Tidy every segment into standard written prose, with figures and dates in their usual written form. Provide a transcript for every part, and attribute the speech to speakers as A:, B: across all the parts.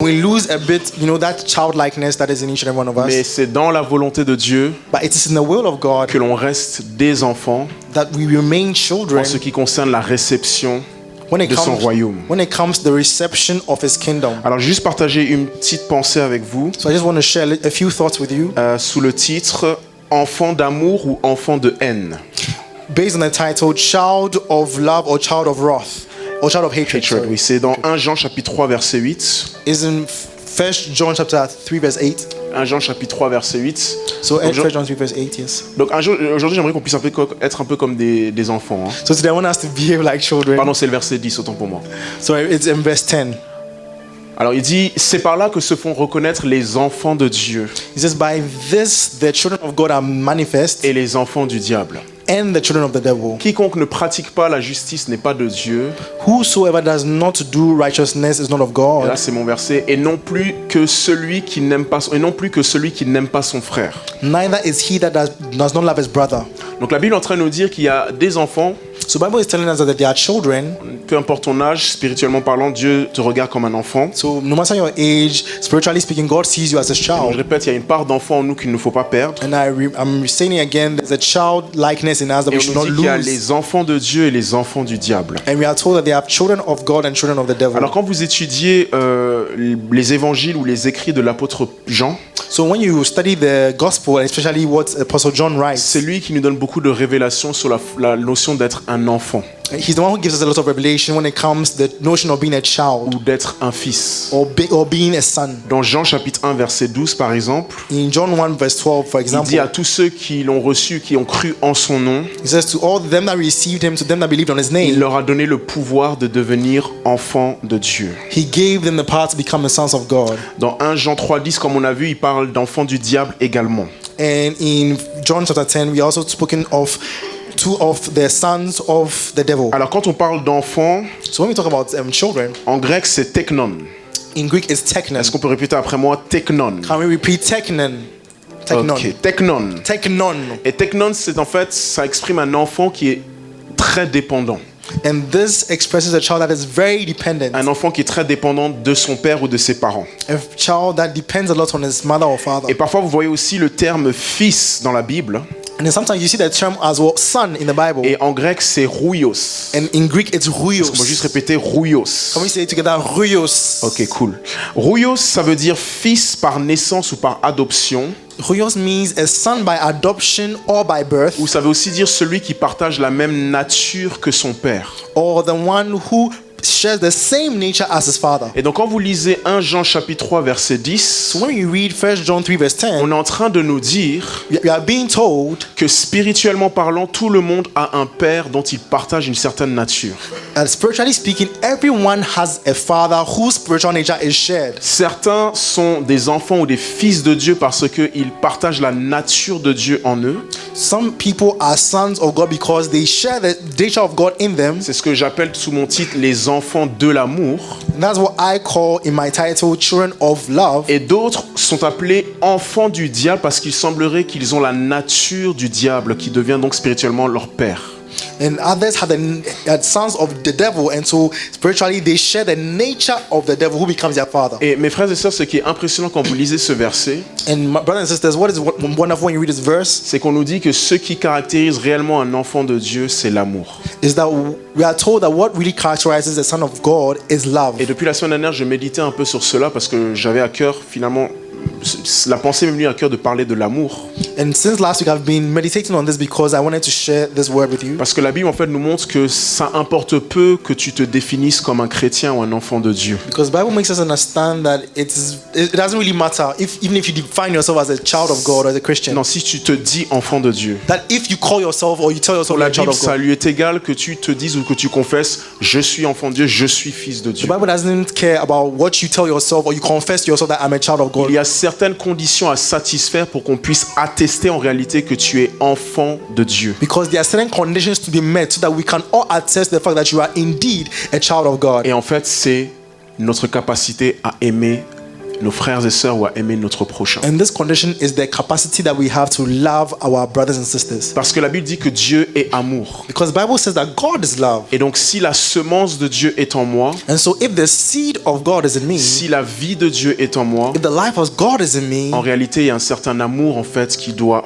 A: We lose a bit, that childlikeness that is in each and every one of us.
B: Mais c'est dans la volonté de Dieu
A: But it is in the will of God
B: que l'on reste des enfants
A: that we remain children
B: en ce qui concerne la réception
A: when it
B: de son
A: comes
B: royaume.
A: to the reception of His kingdom.
B: Alors, juste partager une petite pensée avec vous
A: So I just want to share a few thoughts with you
B: sous le titre « Enfant d'amour ou enfant de haine ».
A: based on the title Child of Love or Child of Wrath or Child of Hatred.
B: Oui, c'est dans 1 Jean chapitre 3 verset 8.
A: Is in 1 John chapter 3 verse 8.
B: 1 Jean chapitre 3 verset 8.
A: So
B: Donc,
A: 1 John 3 verse 8, yes.
B: Donc aujourd'hui, j'aimerais qu'on puisse être un peu comme des enfants. Hein.
A: So today I want us to behave like children.
B: Pardon, c'est le verset 10, autant pour moi.
A: So it's in verse 10.
B: Alors il dit, c'est par là que se font reconnaître les enfants de Dieu
A: He says, by this the children of God are manifest
B: et les enfants du diable.
A: and the children of the devil.
B: Quiconque ne pratique pas la justice n'est pas de Dieu.
A: Whosoever does not do righteousness is not of
B: Et
A: God,
B: là, c'est mon verset. Et non plus que celui qui n'aime pas son frère.
A: neither is he that does not love his brother.
B: Donc la Bible est en train de nous dire qu'il y a des enfants,
A: So Bible is telling us that they are children.
B: peu importe ton âge, spirituellement parlant, Dieu te regarde comme un enfant.
A: So no matter your age, spiritually speaking, God sees you as a
B: Donc, je
A: child.
B: répète, il y a une part d'enfant en nous qu'il ne faut pas perdre.
A: And I'm saying it again, there's a childlikeness in us that
B: Et
A: we
B: on
A: should
B: nous
A: not
B: dit qu'il y a
A: lose.
B: les enfants de Dieu et les enfants du diable.
A: And we are told that they are children of God and children of the devil.
B: Alors quand vous étudiez les évangiles ou les écrits de l'apôtre Jean,
A: So when you study the gospel, and especially what Apostle John writes,
B: c'est lui qui nous donne beaucoup de révélations sur la notion d'être un enfant
A: he's the one who gives us a lot of revelation when it comes to the notion of being a child
B: ou d'être un fils.
A: or being a son.
B: Dans Jean chapitre 1 verset 12 par exemple,
A: In John 1 verse 12, for
B: il
A: example,
B: dit à tous ceux qui l'ont reçu, qui ont cru en son nom,
A: he says to all them that received him, to them that believed on his
B: il
A: name,
B: leur a donné le pouvoir de devenir enfants de Dieu.
A: he gave them the power to become the sons of God.
B: Dans 1 Jean 3:10, comme on a vu, il parle d'enfants du diable également.
A: And in John chapter 10, we also spoken of two of the sons of the devil.
B: Alors quand on parle d'enfants,
A: So when we talk about children,
B: en grec c'est teknon.
A: in Greek it's teknon.
B: Est-ce qu'on peut répéter après moi teknon?
A: Can we repeat teknon? Teknon.
B: Ok, teknon.
A: Teknon.
B: Et teknon, c'est en fait, ça exprime un enfant qui est très dépendant.
A: And this expresses a child that is very dependent.
B: Un enfant qui est très dépendant de son père ou de ses parents.
A: A child that depends a lot on his mother or father.
B: Et parfois, vous voyez aussi le terme fils dans la Bible.
A: And then sometimes you see the term as well, son in the Bible.
B: Et en grec, c'est rouios.
A: And in Greek it's
B: On va juste
A: ruios.
B: répéter rouios.
A: Can we say it together? Ruios.
B: Ok, cool. Rouios, ça veut dire fils par naissance ou par adoption.
A: Ruios means a son by adoption or by birth,
B: Ou ça veut aussi dire celui qui partage la même nature que son père.
A: or the one who shares the same nature as his father.
B: Et donc, quand vous lisez 1 Jean chapitre 3, verset 10,
A: So when you read 1 John 3 verse 10,
B: on est en train de nous dire
A: we are being told
B: que spirituellement parlant, tout le monde a un père dont il partage une certaine nature.
A: that spiritually speaking, everyone has a father whose spiritual nature is shared.
B: Certains sont des enfants ou des fils de Dieu parce qu'ils partagent la nature de Dieu en eux.
A: Some people are sons of God because they share the nature of God in them.
B: C'est ce que j'appelle sous mon titre les enfants de l'amour.
A: And that's what I call in my title children of love.
B: Et d'autres sont appelés enfants du diable parce qu'il semblerait qu'ils ont la nature du diable qui devient donc spirituellement leur père.
A: And others have the sons of the devil, and so spiritually they share the nature of the devil who becomes their father.
B: Et mes frères et sœurs, ce qui est impressionnant quand vous lisez ce verset,
A: And my brothers and sisters, what is wonderful when you read this verse
B: c'est qu'on nous dit que ce qui caractérise réellement un enfant de Dieu, c'est l'amour.
A: is that we are told that what really characterizes the son of God is love.
B: Et depuis la semaine dernière, je méditais un peu sur cela parce que j'avais à cœur, finalement, la pensée m'est venue à cœur de parler de l'amour.
A: And since last week, I've been meditating on this because I wanted to share this word with you.
B: Parce que la Bible, en fait, nous montre que ça importe peu que tu te définisses comme un chrétien ou un enfant de Dieu.
A: Because the Bible makes us understand that it doesn't really matter even if you define yourself as a child of God or as a Christian.
B: Non, si tu te dis enfant de Dieu,
A: That if you call yourself or you tell yourself
B: pour la
A: you're a child
B: Bible,
A: of
B: ça
A: God,
B: lui est égal que tu te dises ou que tu confesses « Je suis enfant de Dieu, je suis fils de
A: the
B: Dieu ».
A: Bible doesn't care about what you tell yourself or you confess to yourself that I'm a child of God.
B: Il y a certaines conditions à satisfaire pour qu'on puisse attester en réalité que tu es enfant de Dieu.
A: Because there are certain conditions to be met so that we can all attest the fact that you are indeed a child of God.
B: Et en fait, c'est notre capacité à aimer nos frères et sœurs ou à aimer notre prochain.
A: And this condition is the capacity that we have to love our brothers and sisters.
B: Parce que la Bible dit que Dieu est amour.
A: Because the Bible says that God is love.
B: Et donc si la semence de Dieu est en moi,
A: And so if the seed of God is in me,
B: si la vie de Dieu est en moi,
A: if the life of God is in me,
B: en réalité, il y a un certain amour en fait qui doit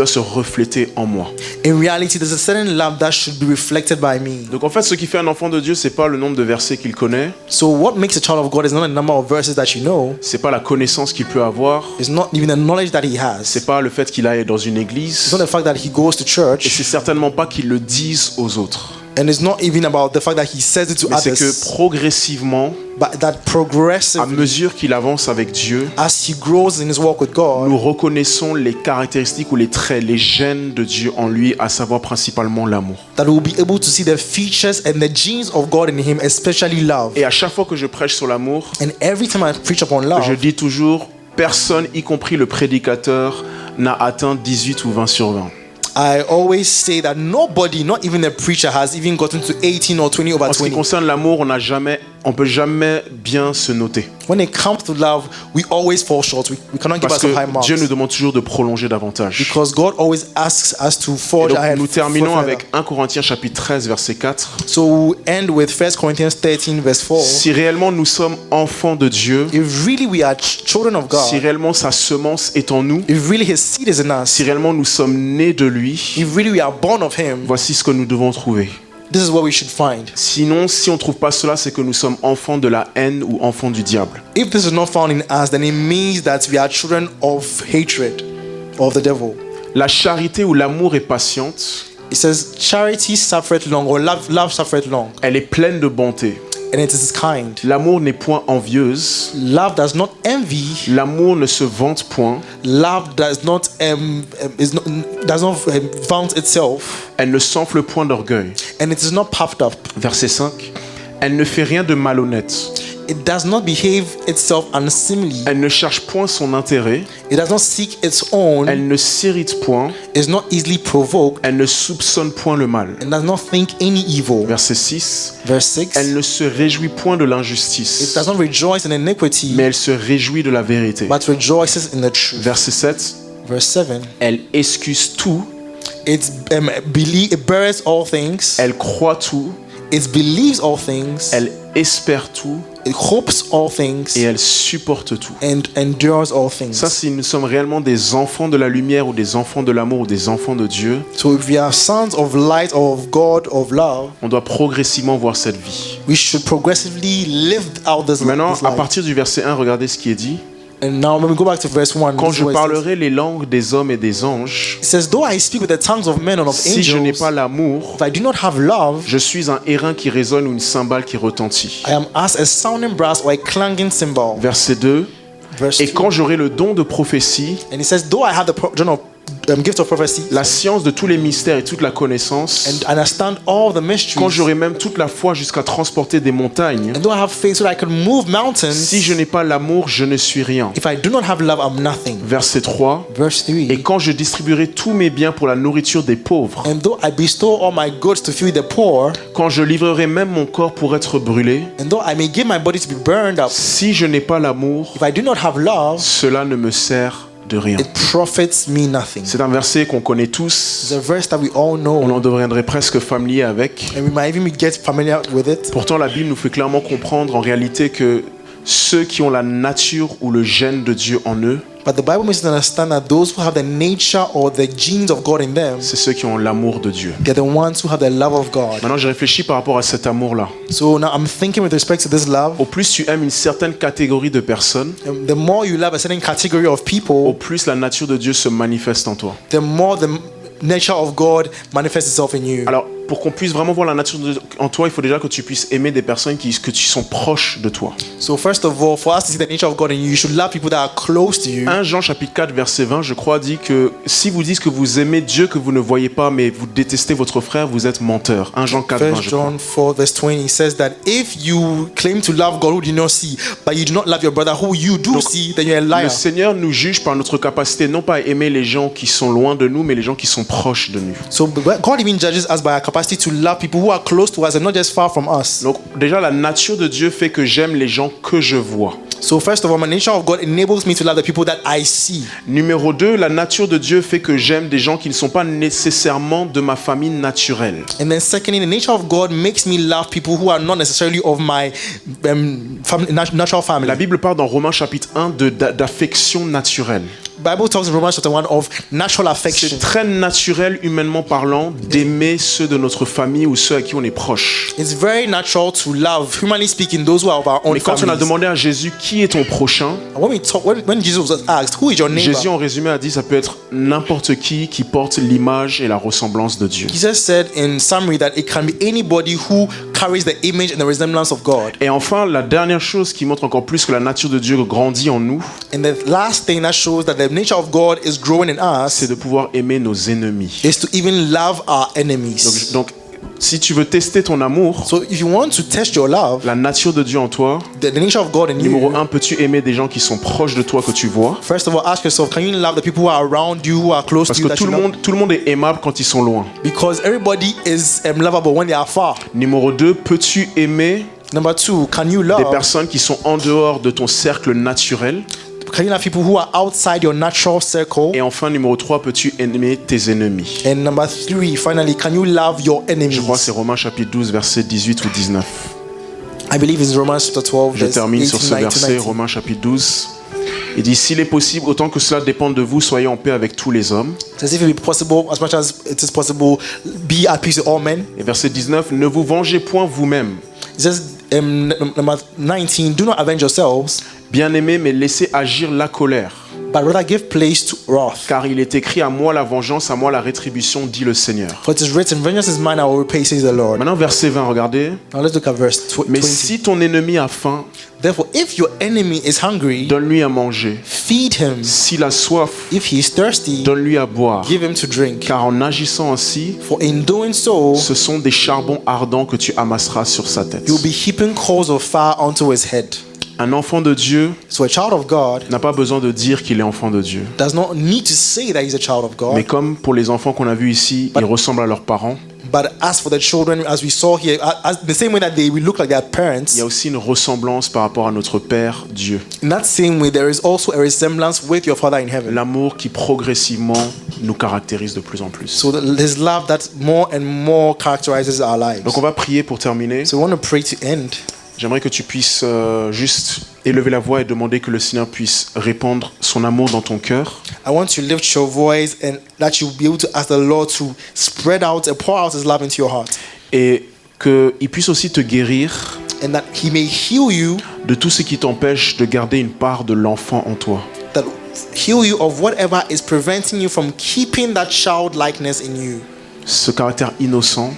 B: se refléter en moi.
A: in reality there's a certain love that should be reflected by me.
B: Donc en fait, ce qui fait un enfant de Dieu, c'est pas le nombre de versets qu'il connaît,
A: So what makes a child of God is not a number of verses that you know,
B: c'est pas la connaissance qu'il peut avoir,
A: it's not even the knowledge that he has.
B: c'est pas le fait qu'il aille dans une
A: It's
B: église,
A: not the fact that he goes to
B: et
A: church,
B: c'est certainement pas qu'il le dise aux autres.
A: and it's not even about the fact that he says it to
B: Mais c'est que
A: others,
B: progressivement,
A: but that
B: à
A: progressively,
B: mesure qu'il avance avec Dieu,
A: as he grows in his walk with God,
B: nous reconnaissons les caractéristiques ou les traits, les gènes de Dieu en lui, à savoir principalement l'amour.
A: that we'll be able to see the features and the genes of God in him, especially love.
B: Et à chaque fois que je prêche sur l'amour,
A: And every time I preach upon love,
B: je dis toujours, personne, y compris le prédicateur, n'a atteint 18 ou 20 sur 20.
A: I always say that nobody, not even a preacher, has even gotten to 18 or 20 over
B: En ce qui
A: 20.
B: concerne l'amour, on peut jamais bien se noter.
A: When it comes to love, we always fall short. We cannot give
B: Parce
A: ourselves high
B: que
A: marks.
B: Dieu nous demande toujours de prolonger davantage.
A: Because God always asks us to
B: Et
A: forge
B: donc,
A: ahead.
B: nous terminons
A: further.
B: avec 1 Corinthiens chapitre 13, verset 4.
A: So we'll end with 1 Corinthians 13, verse 4.
B: Si réellement nous sommes enfants de Dieu,
A: If really we are children of God,
B: si réellement sa semence est en nous,
A: if really His seed is in us,
B: si réellement nous sommes nés de lui,
A: if really we are born of Him,
B: voici ce que nous devons trouver.
A: this is what we should find.
B: Sinon, si on ne trouve pas cela, c'est que nous sommes enfants de la haine ou enfants du diable.
A: If this is not found in us, then it means that we are children of hatred, of the devil.
B: La charité ou l'amour est patiente,
A: It says, charity suffereth long, or love suffereth long,
B: elle est pleine de bonté.
A: and it is kind.
B: L'amour n'est point envieuse,
A: Love does not envy.
B: l'amour ne se vante point,
A: Love does not vaunt itself,
B: elle ne s'enfle point d'orgueil.
A: and it is not puffed up.
B: Verset 5. Elle ne fait rien de malhonnête.
A: It does not behave itself unseemly.
B: Elle ne cherche point son intérêt.
A: It does not seek its own.
B: Elle ne s'irrite point.
A: Is not easily provoked,
B: Elle ne soupçonne point le mal.
A: and does not think any evil.
B: Verset 6.
A: Verse 6.
B: Elle ne se réjouit point de
A: It
B: l'injustice,
A: does not rejoice in iniquity,
B: mais elle se réjouit de la vérité.
A: but rejoices in the truth.
B: Verset 7.
A: Verse 7.
B: Elle excuse tout.
A: It bears all things.
B: Elle croit tout.
A: It believes all things.
B: Elle espère tout.
A: It hopes all things.
B: Et elle supporte tout.
A: And endures all things.
B: Ça, si nous sommes réellement des enfants de la lumière ou des enfants de l'amour ou des enfants de Dieu,
A: So if we are sons of light, of God, of love,
B: on doit progressivement voir cette vie.
A: we should progressively live out this
B: Maintenant,
A: this
B: à
A: life.
B: partir du verset 1, regardez ce qui est dit.
A: And now when we go back to verse 1,
B: Quand
A: this is
B: je
A: what it says.
B: parlerai les langues des hommes et des anges,
A: It says, though I speak with the tongues of men and of
B: si je n'ai
A: angels,
B: pas l'amour,
A: if I do not have love,
B: je suis un airain qui résonne ou une cymbale qui retentit.
A: I am as a sounding brass or a clanging cymbal.
B: Verset 2.
A: Verse
B: Et
A: 2.
B: quand j'aurai le don de prophétie,
A: And it says, though I have the gift of prophecy
B: la science de tous les mystères et toute la connaissance,
A: and understand all the
B: quand
A: mysteries,
B: j'aurai même toute la foi jusqu'à transporter des montagnes,
A: and though I have faith so that I can move mountains,
B: si je n'ai pas l'amour, je ne suis rien.
A: if I do not have love, I'm nothing.
B: Verset 3.
A: Verse 3.
B: Et quand je distribuerai tous mes biens pour la nourriture des pauvres,
A: And though I bestow all my goods to feed the poor,
B: quand je livrerai même mon corps pour être brûlé,
A: and though I may give my body to be burned up,
B: si je n'ai pas l'amour,
A: if I do not have love,
B: cela ne me sert de rien.
A: it profits me nothing.
B: C'est un verset qu'on connaît
A: It's
B: tous.
A: a verse that we all know,
B: On en deviendrait presque familier avec.
A: and we might even get familiar with it.
B: Pourtant, la Bible nous fait clairement comprendre en réalité que ceux qui ont la nature ou le gène de Dieu en eux,
A: But the Bible makes us understand that those who have the nature or the genes of God in them,
B: c'est ceux qui ont l'amour de Dieu.
A: they're the ones who have the love of God.
B: Maintenant, j'ai réfléchi par rapport à cet amour-là.
A: So now I'm thinking with respect to this love,
B: Au plus tu aimes une certaine catégorie de personnes,
A: the more you love a certain category of
B: au
A: people,
B: plus la nature de Dieu se manifeste en toi.
A: the more the nature of God manifests itself in you.
B: Alors, pour qu'on puisse vraiment voir la nature de Dieu en toi, il faut déjà que tu puisses aimer des personnes qui sont proches de toi.
A: So first of all, for us to see the nature of God in you, you should love people that are close to you.
B: 1 Jean chapitre 4 verset 20, je crois, dit que si vous dites que vous aimez Dieu que vous ne voyez pas, mais vous détestez votre frère, vous êtes menteur. 1 Jean 4 20,
A: 1
B: je crois.
A: John 4 verse 20 says that if you claim to love God who do not see, but you do not love your brother who you do see, then you're a
B: Le
A: liar.
B: Seigneur nous juge par notre capacité non pas à aimer les gens qui sont loin de nous, mais les gens qui sont proches de nous.
A: So God even judges us by our capacity to love people who are close to us and not just far from us.
B: Donc déjà la nature de Dieu fait que j'aime les gens que je vois.
A: So first of all, the nature of God enables me to love the people that I see.
B: Numéro 2, la nature de Dieu fait que j'aime des gens qui ne sont pas nécessairement de ma famille naturelle.
A: And then secondly, the nature of God makes me love people who are not necessarily of my natural family.
B: La Bible parle dans Romains chapitre 1 d'affection naturelle.
A: Bible talks in Romans chapter 1 of natural affection.
B: C'est très naturel, humainement parlant, d'aimer ceux de notre famille ou ceux à qui on est proche.
A: It's very natural to love, humanly speaking, those who are of our own
B: Mais quand on a
A: families.
B: demandé à Jésus qui est ton prochain,
A: When Jesus was asked, who is your neighbor?
B: Jésus en résumé a dit ça peut être n'importe qui porte l'image et la ressemblance de Dieu.
A: Jesus said in summary that it can be anybody who carries the image and the resemblance of God.
B: Et enfin, la dernière chose qui montre encore plus que la nature de Dieu grandit en nous,
A: And the last thing that shows that the nature of God is growing in us
B: c'est de pouvoir aimer nos ennemis.
A: is to even love our enemies.
B: Donc, si tu veux tester ton amour,
A: So if you want to test your love,
B: la nature de Dieu en toi,
A: the nature of God in
B: numéro
A: you,
B: 1, peux-tu aimer des gens qui sont proches de toi que tu vois?
A: first of all, ask yourself, can you love the people who are around you, who are close
B: Parce
A: to you,
B: que
A: that you love?
B: tout le monde est aimable quand ils sont loin.
A: Because everybody is lovable when they are far.
B: Numéro 2, peux-tu aimer
A: Number two, can you
B: des
A: love?
B: personnes qui sont en dehors de ton cercle naturel?
A: Can you love people who are outside your natural circle?
B: Et enfin, numéro 3, peux-tu aimer tes ennemis?
A: And number three, finally, can you love your enemies?
B: Je crois que c'est Romains chapitre 12, versets 18 ou 19.
A: I believe it's Romans chapter 12,
B: Je
A: verse
B: termine sur
A: 18,
B: ce
A: 19.
B: verset, Romains chapitre 12. Il dit, s'il est possible, autant que cela dépende de vous, soyez en paix avec tous les hommes.
A: It says, if it be possible, as much as it is possible, be at peace with all men.
B: Et verset 19, ne vous vengez point vous-même.
A: It says, number 19, do not avenge yourselves,
B: Bien-aimés, mais laissez agir la colère.
A: but rather give place to wrath.
B: Car il est écrit, à moi la vengeance, à moi la rétribution, dit le Seigneur.
A: For it is written, vengeance is mine, I will repay, says the Lord.
B: Maintenant, verset 20, regardez.
A: Now let's look at verse
B: Mais
A: 20.
B: si ton ennemi a faim,
A: Therefore, if your enemy is hungry,
B: donne-lui à manger.
A: feed him.
B: S'il a soif,
A: If he is thirsty,
B: donne-lui à boire.
A: give him to drink.
B: Car en agissant ainsi,
A: For in doing so,
B: ce sont des charbons ardents que tu amasseras sur sa tête.
A: you'll be heaping coals of fire onto his head.
B: Un enfant de Dieu
A: So a child of God
B: n'a pas besoin de dire qu'il est enfant de Dieu.
A: does not need to say that he's a child of
B: Mais
A: God.
B: comme pour les enfants qu'on a vus ici, ils ressemblent à leurs parents,
A: But as for the children, as we saw here, as the same way that they will look like their parents,
B: il y a aussi une ressemblance par rapport à notre Père Dieu.
A: in that same way, there is also a resemblance with your Father in heaven.
B: L'amour qui progressivement nous caractérise de plus en plus.
A: So his love that more and more characterizes our lives.
B: Donc on va prier pour terminer.
A: So we want to pray to end.
B: J'aimerais que tu puisses juste élever la voix et demander que le Seigneur puisse répandre son amour dans ton cœur.
A: I want you to lift your voice and that you'll be able to ask the Lord to spread out and pour out his love into your heart.
B: Et qu'il puisse aussi te guérir
A: And that he may heal you,
B: de tout ce qui t'empêche de garder une part de l'enfant en toi.
A: that heal you of whatever is preventing you from keeping that childlikeness in you.
B: Ce caractère innocent,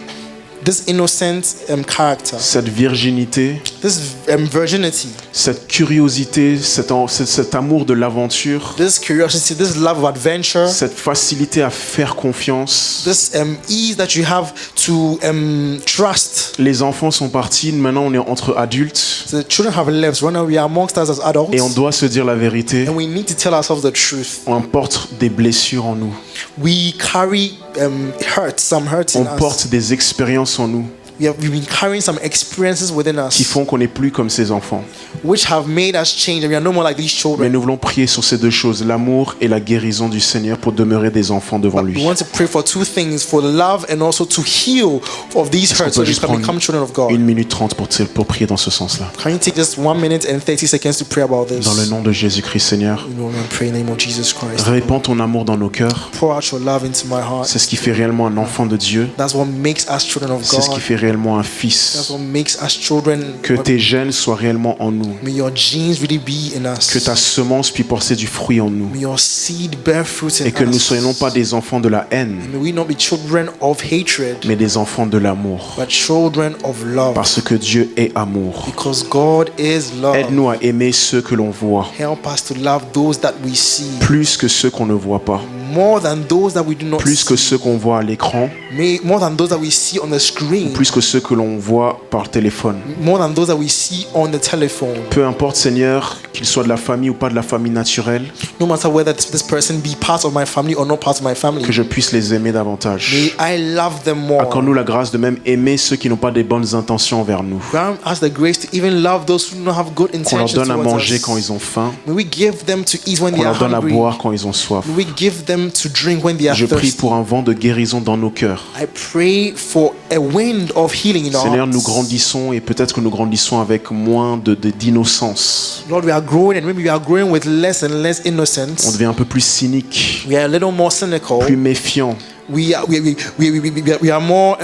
A: This innocent character,
B: cette virginité,
A: this virginity,
B: cette curiosité, cet amour de l'aventure,
A: this curiosity, this love of adventure,
B: cette facilité à faire confiance.
A: this ease that you have to trust.
B: Les enfants sont partis, maintenant on est entre adultes
A: The children have lives. Right now we are amongst us as adults,
B: et on doit se dire la vérité.
A: and we need to tell ourselves the truth.
B: On porte des blessures en nous.
A: We carry some hurts
B: On
A: in us.
B: porte des expériences en nous
A: We've been carrying some experiences within
B: qui
A: us,
B: font qu'on n'est plus comme ces enfants.
A: which have made us change, and we are no more like these
B: Mais
A: children.
B: nous voulons prier sur ces deux choses, l'amour et la guérison du Seigneur pour demeurer des enfants devant
A: We
B: lui.
A: want to pray for two things: for love and also to heal of these
B: Est-ce qu'on
A: hurts,
B: peut
A: so we
B: juste
A: can
B: prendre
A: become children of God.
B: 1 minute 30 pour prier dans ce sens-là?
A: Can you take just 1 minute and 30 seconds to pray about this?
B: Dans le nom de Jésus-Christ, Seigneur,
A: We want to pray in the name of Jesus Christ.
B: répands ton amour dans nos cœurs.
A: Pour out your love into my heart.
B: C'est ce qui fait réellement un enfant de Dieu.
A: That's what makes us children of
B: C'est ce qui
A: God.
B: fait réellement un fils.
A: That's what makes us children.
B: Que tes gènes soient réellement en nous.
A: May your genes really be in us.
B: Que ta semence puisse porter du fruit en nous.
A: May your seed bear fruit in
B: Et que nous ne
A: us.
B: soyons non pas des enfants de la haine,
A: May we not be children of hatred,
B: mais des enfants de l'amour.
A: but children of love.
B: Parce que Dieu est amour.
A: Because God is love.
B: Aide-nous à aimer ceux que l'on voit,
A: Help us to love those that we see
B: plus que ceux qu'on ne voit pas.
A: more than those that we do not
B: plus
A: see,
B: que ceux qu'on voit à l'écran,
A: more than those that we see on the screen,
B: plus que ceux que l'on voit par téléphone.
A: more than those that we see on the telephone.
B: Peu importe, Seigneur, qu'il soit de la famille ou pas de la famille naturelle,
A: No matter whether this person be part of my family or not part of my family,
B: que je puisse les aimer davantage.
A: may I love them more.
B: Accorde-nous la grâce de même aimer ceux qui n'ont pas des bonnes intentions envers nous.
A: Grant us the grace to even love those who do not have good
B: Qu'on leur
A: intentions
B: donne à
A: towards
B: manger
A: us.
B: quand ils ont faim,
A: May we give them to eat when
B: qu'on
A: they are
B: leur donne à
A: hungry.
B: boire quand ils ont soif.
A: May we give them to drink when they are
B: Je prie
A: thirsty.
B: pour un vent de guérison dans nos cœurs.
A: I pray for a wind of healing in our
B: Seigneur,
A: hearts.
B: nous grandissons et peut-être que nous grandissons avec moins d'innocence.
A: Lord, we are growing and maybe we are growing with less and less
B: On
A: innocence.
B: devient un peu plus cynique,
A: We are a little more cynical.
B: plus méfiant.
A: We are more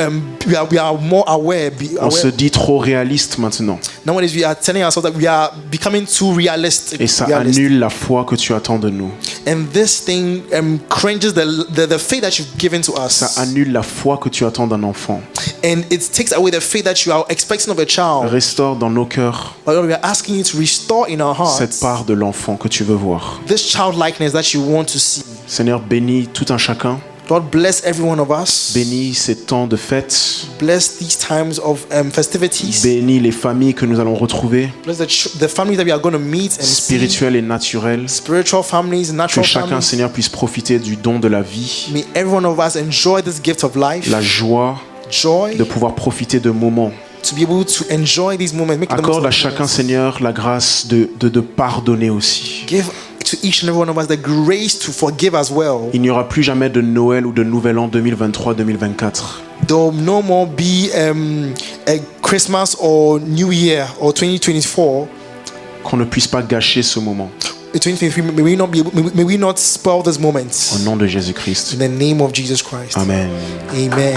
A: we are more aware.
B: On se dit trop réaliste maintenant.
A: Nowadays we are telling ourselves that we are becoming too realistic.
B: Et ça annule la foi que tu attends de nous.
A: And this thing cringes the faith that you've given to us.
B: Ça annule la foi que tu attends d'un enfant.
A: And it takes away the faith that you are expecting of a child.
B: Restaure dans nos cœurs
A: But Lord, we are asking you to restore in our hearts
B: cette part de l'enfant que tu veux voir.
A: this childlikeness that you want to see.
B: Seigneur, bénis tout un chacun.
A: Lord, bless every one of us.
B: Bénis ces temps de fête.
A: Bless these times of festivities.
B: Bénis les familles que nous allons retrouver,
A: Bless the families that we are going to meet and see.
B: spirituelles et naturelles.
A: Spiritual families,
B: Que
A: natural
B: chacun,
A: families.
B: Seigneur, puisse profiter du don de la vie,
A: May every one of us enjoy this gift of life.
B: la joie
A: Joy
B: de pouvoir profiter de moments.
A: to be able to enjoy these moments. Make the most
B: Accorde
A: of
B: à
A: these
B: chacun,
A: moments.
B: Seigneur, la grâce de pardonner aussi.
A: Give to each and every one of us the grace to forgive as well.
B: Il n'y aura plus jamais de Noël ou de Nouvel An 2023-2024
A: There will no more be a Christmas or New Year or 2024.
B: qu'on ne puisse pas gâcher ce moment.
A: 2023, may we not spoil this moment.
B: Au nom de Jésus-Christ.
A: In the name of Jesus Christ.
B: Amen.
A: Amen.